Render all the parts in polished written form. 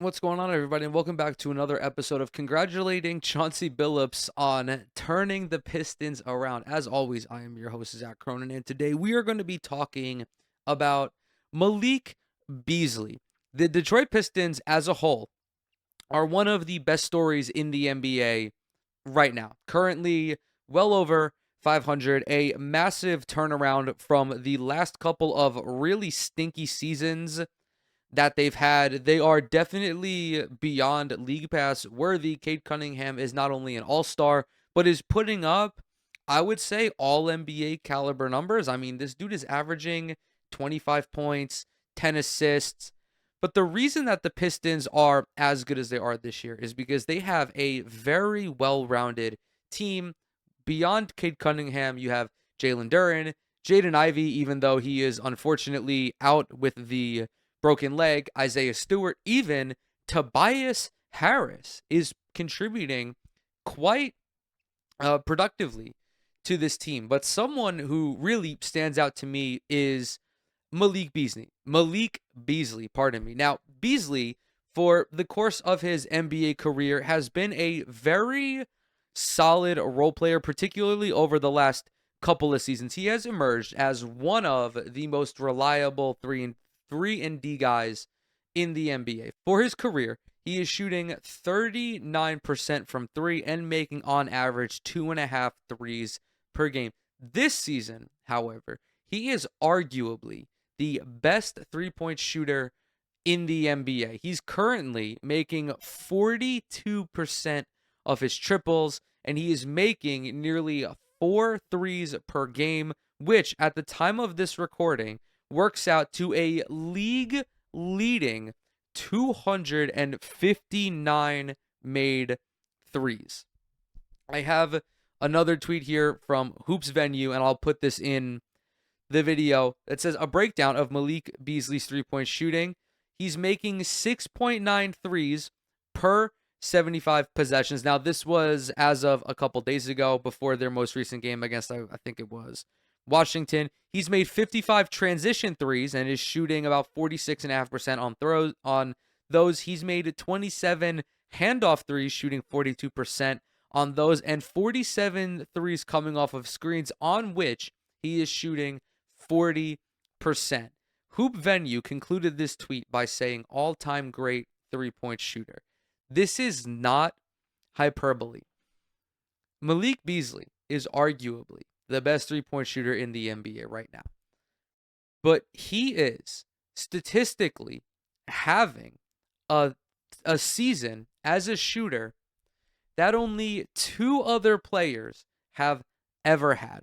What's going on, everybody, and welcome back to another episode of congratulating Chauncey Billups on turning the Pistons around. As always, I am your host, Zach Cronin, and today we are going to be talking about Malik Beasley. The Detroit Pistons as a whole are one of the best stories in the NBA right now. Currently, well over 500, a massive turnaround from the last couple of really stinky seasons that they've had. They are definitely beyond league pass worthy. Cade Cunningham is not only an all-star, but is putting up, I would say, all NBA caliber numbers. I mean, this dude is averaging 25 points, 10 assists. But the reason that the Pistons are as good as they are this year is because they have a very well-rounded team. Beyond Cade Cunningham, you have Jalen Duren, Jaden Ivey, even though he is unfortunately out with the broken leg, Isaiah Stewart, even Tobias Harris is contributing quite productively to this team. But someone who really stands out to me is Malik Beasley. Malik Beasley, pardon me. Now, Beasley, for the course of his NBA career, has been a very solid role player, particularly over the last couple of seasons. He has emerged as one of the most reliable 3 and D guys in the NBA. For his career, he is shooting 39% from three and making on average 2.5 threes per game. This season, however, he is arguably the best three-point shooter in the NBA. He's currently making 42% of his triples, and he is making nearly 4 threes per game, which at the time of this recording works out to a league leading 259 made threes. I have another tweet here from Hoops Venue, and I'll put this in the video that says a breakdown of Malik Beasley's three-point shooting. He's making 6.9 threes per 75 possessions. Now, this was as of a couple days ago before their most recent game against, I think it was Washington. He's made 55 transition threes and is shooting about 46.5% on those. He's made 27 handoff threes, shooting 42% on those, and 47 threes coming off of screens, on which he is shooting 40%. Hoop Venue concluded this tweet by saying, all-time great three-point shooter. This is not hyperbole. Malik Beasley is arguably the best three-point shooter in the NBA right now. But he is statistically having a season as a shooter that only 2 other players have ever had.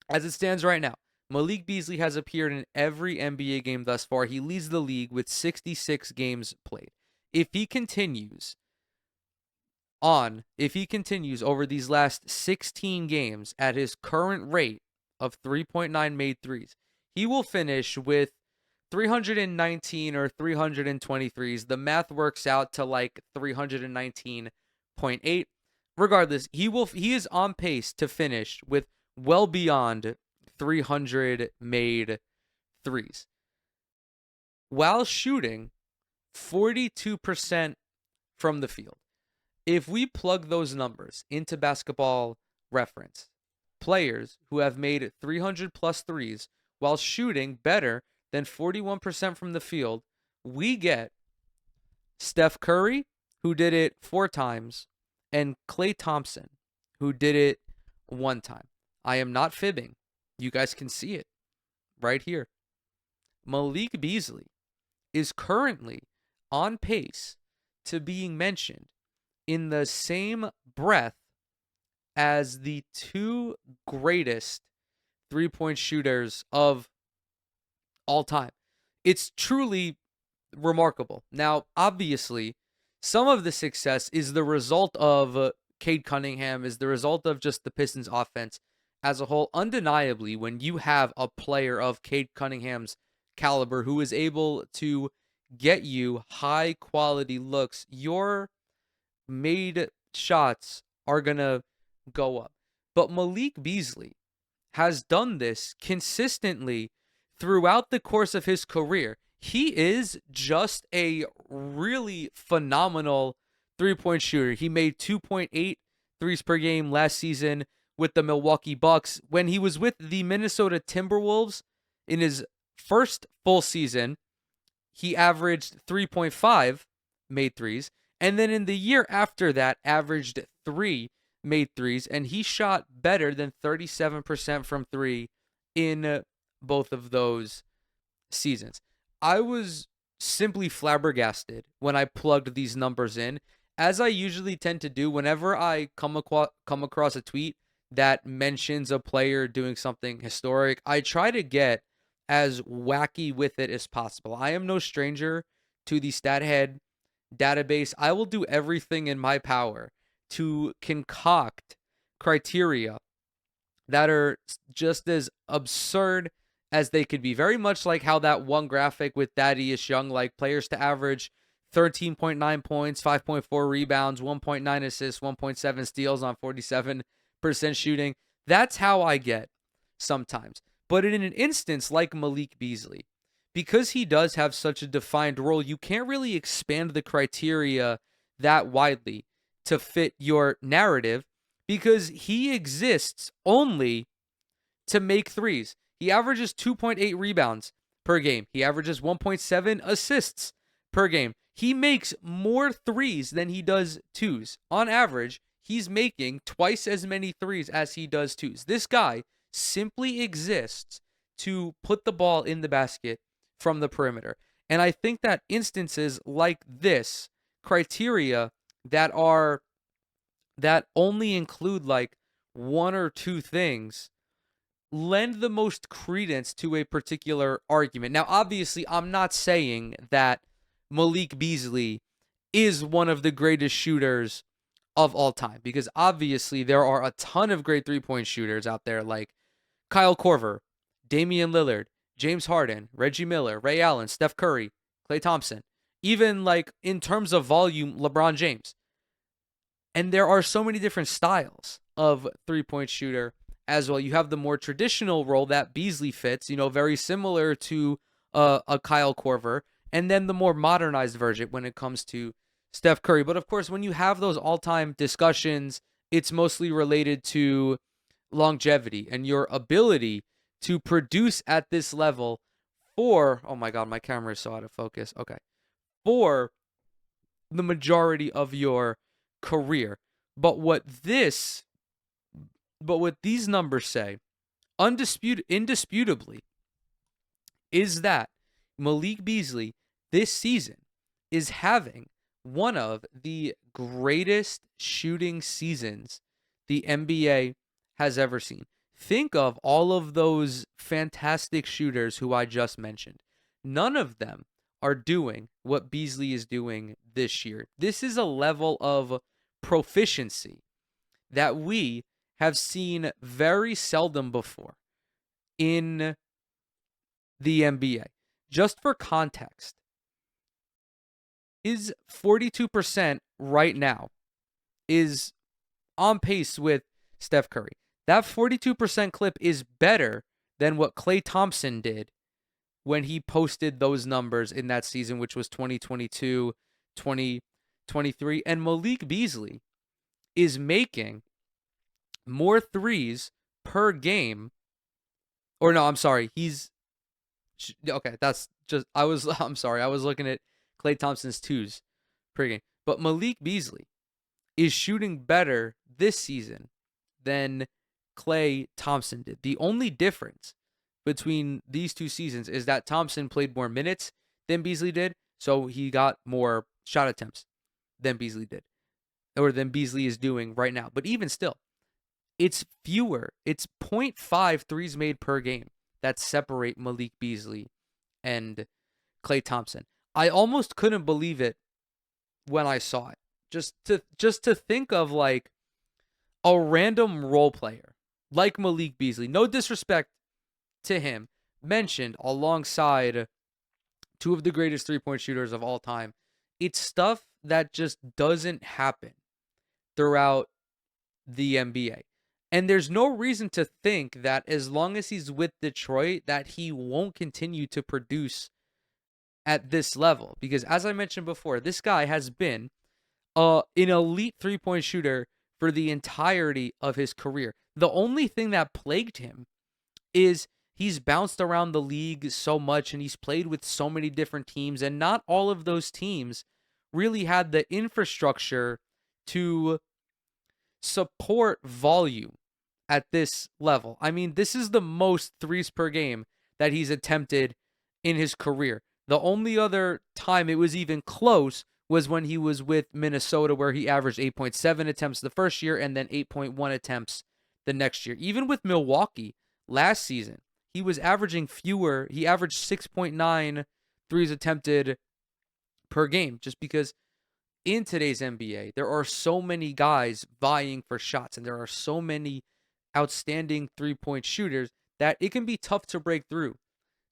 As it stands right now, Malik Beasley has appeared in every NBA game thus far. He leads the league with 66 games played. If he continues over these last 16 games at his current rate of 3.9 made threes, he will finish with 319 or 323s. The math works out to like 319.8. Regardless, he is on pace to finish with well beyond 300 made threes while shooting 42% from the field. If we plug those numbers into Basketball Reference, players who have made 300 plus threes while shooting better than 41% from the field, we get Steph Curry, who did it 4 times, and Klay Thompson, who did it 1 time. I am not fibbing. You guys can see it right here. Malik Beasley is currently on pace to being mentioned in the same breath as the 2 greatest three-point shooters of all time. It's truly remarkable. Now, obviously, some of the success is the result of Cade Cunningham, is the result of just the Pistons offense as a whole. Undeniably, when you have a player of Cade Cunningham's caliber who is able to get you high quality looks, your made shots are going to go up. But Malik Beasley has done this consistently throughout the course of his career. He is just a really phenomenal three-point shooter. He made 2.8 threes per game last season with the Milwaukee Bucks. When he was with the Minnesota Timberwolves in his first full season, he averaged 3.5 made threes. And then in the year after that, averaged 3 made threes. And he shot better than 37% from three in both of those seasons. I was simply flabbergasted when I plugged these numbers in, as I usually tend to do whenever I come across a tweet that mentions a player doing something historic. I try to get as wacky with it as possible. I am no stranger to the StatHead database. I will do everything in my power to concoct criteria that are just as absurd as they could be. Very much like how that one graphic with Thaddeus Young, like players to average 13.9 points, 5.4 rebounds, 1.9 assists, 1.7 steals on 47% shooting. That's how I get sometimes. But in an instance like Malik Beasley, because he does have such a defined role, you can't really expand the criteria that widely to fit your narrative because he exists only to make threes. He averages 2.8 rebounds per game. He averages 1.7 assists per game. He makes more threes than he does twos. On average, he's making twice as many threes as he does twos. This guy simply exists to put the ball in the basket from the perimeter. And I think that instances like this, criteria that only include like one or two things, lend the most credence to a particular argument. Now, obviously, I'm not saying that Malik Beasley is one of the greatest shooters of all time, because obviously there are a ton of great three-point shooters out there like Kyle Korver, Damian Lillard, James Harden, Reggie Miller, Ray Allen, Steph Curry, Klay Thompson, even like in terms of volume, LeBron James. And there are so many different styles of three-point shooter as well. You have the more traditional role that Beasley fits, very similar to a Kyle Korver, and then the more modernized version when it comes to Steph Curry. But of course, when you have those all-time discussions, it's mostly related to longevity and your ability to produce at this level for, oh my God, my camera is so out of focus. Okay. For the majority of your career. But what these numbers say, indisputably, is that Malik Beasley this season is having one of the greatest shooting seasons the NBA has ever seen. Think of all of those fantastic shooters who I just mentioned. None of them are doing what Beasley is doing this year. This is a level of proficiency that we have seen very seldom before in the NBA. Just for context, his 42% right now is on pace with Steph Curry. That 42% clip is better than what Klay Thompson did when he posted those numbers in that season, which was 2022, 2023. And Malik Beasley is making more threes per game. Or no, I'm sorry. Okay, that's just, I'm sorry. I was looking at Klay Thompson's twos per game. But Malik Beasley is shooting better this season than Klay Thompson did. The only difference between these two seasons is that Thompson played more minutes than Beasley did, so he got more shot attempts than Beasley did, or than Beasley is doing right now. But even still, it's fewer. It's 0.5 threes made per game that separate Malik Beasley and Klay Thompson. I almost couldn't believe it when I saw it. Just to think of like a random role player like Malik Beasley, no disrespect to him, mentioned alongside two of the greatest three-point shooters of all time. It's stuff that just doesn't happen throughout the NBA. And there's no reason to think that as long as he's with Detroit that he won't continue to produce at this level. Because as I mentioned before, this guy has been an elite three-point shooter for the entirety of his career. The only thing that plagued him is he's bounced around the league so much and he's played with so many different teams, and not all of those teams really had the infrastructure to support volume at this level. I mean, this is the most threes per game that he's attempted in his career. The only other time it was even close was when he was with Minnesota, where he averaged 8.7 attempts the first year and then 8.1 attempts the next year. Even with Milwaukee last season, he was averaging fewer. He averaged 6.9 threes attempted per game, just because in today's NBA, there are so many guys vying for shots and there are so many outstanding three-point shooters that it can be tough to break through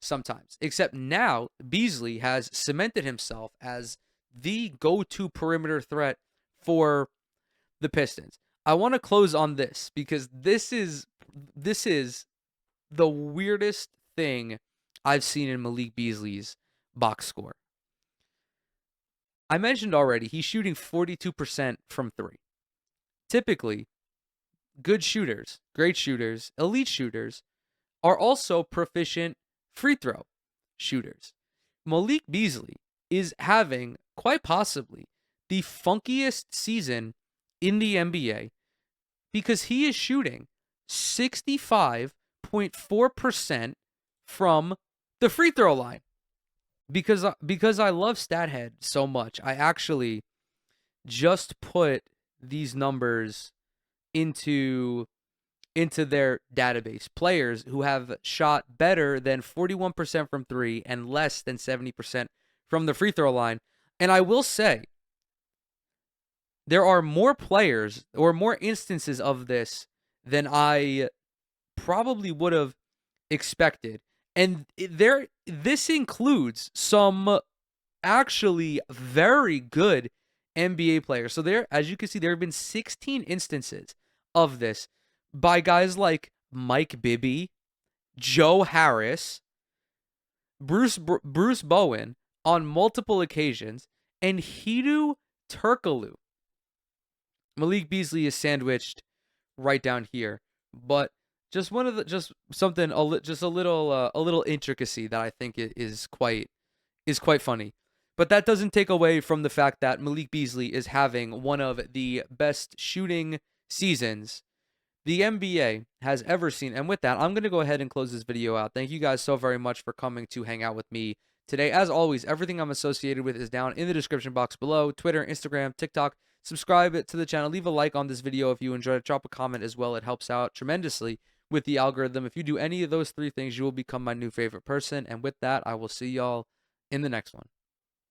sometimes. Except now, Beasley has cemented himself as the go-to perimeter threat for the Pistons. I want to close on this because this is the weirdest thing I've seen in Malik Beasley's box score. I mentioned already, he's shooting 42% from three. Typically, good shooters, great shooters, elite shooters are also proficient free throw shooters. Malik Beasley is having, quite possibly, the funkiest season in the NBA because he is shooting 65.4% from the free throw line. Because I love StatHead so much, I actually just put these numbers into their database. Players who have shot better than 41% from three and less than 70% from the free throw line. And I will say, there are more players or more instances of this than I probably would have expected. And this includes some actually very good NBA players. So there, as you can see, there have been 16 instances of this by guys like Mike Bibby, Joe Harris, Bruce Bowen on multiple occasions, and Hidu Turkoglu. Malik Beasley is sandwiched right down here, but just a little intricacy that I think is quite funny. But that doesn't take away from the fact that Malik Beasley is having one of the best shooting seasons the NBA has ever seen. And with that, I'm going to go ahead and close this video out. Thank you guys so very much for coming to hang out with me today. As always, everything I'm associated with is down in the description box below. Twitter, Instagram, TikTok. Subscribe to the channel. Leave a like on this video if you enjoyed it. Drop a comment as well. It helps out tremendously with the algorithm. If you do any of those three things, you will become my new favorite person. And with that, I will see y'all in the next one.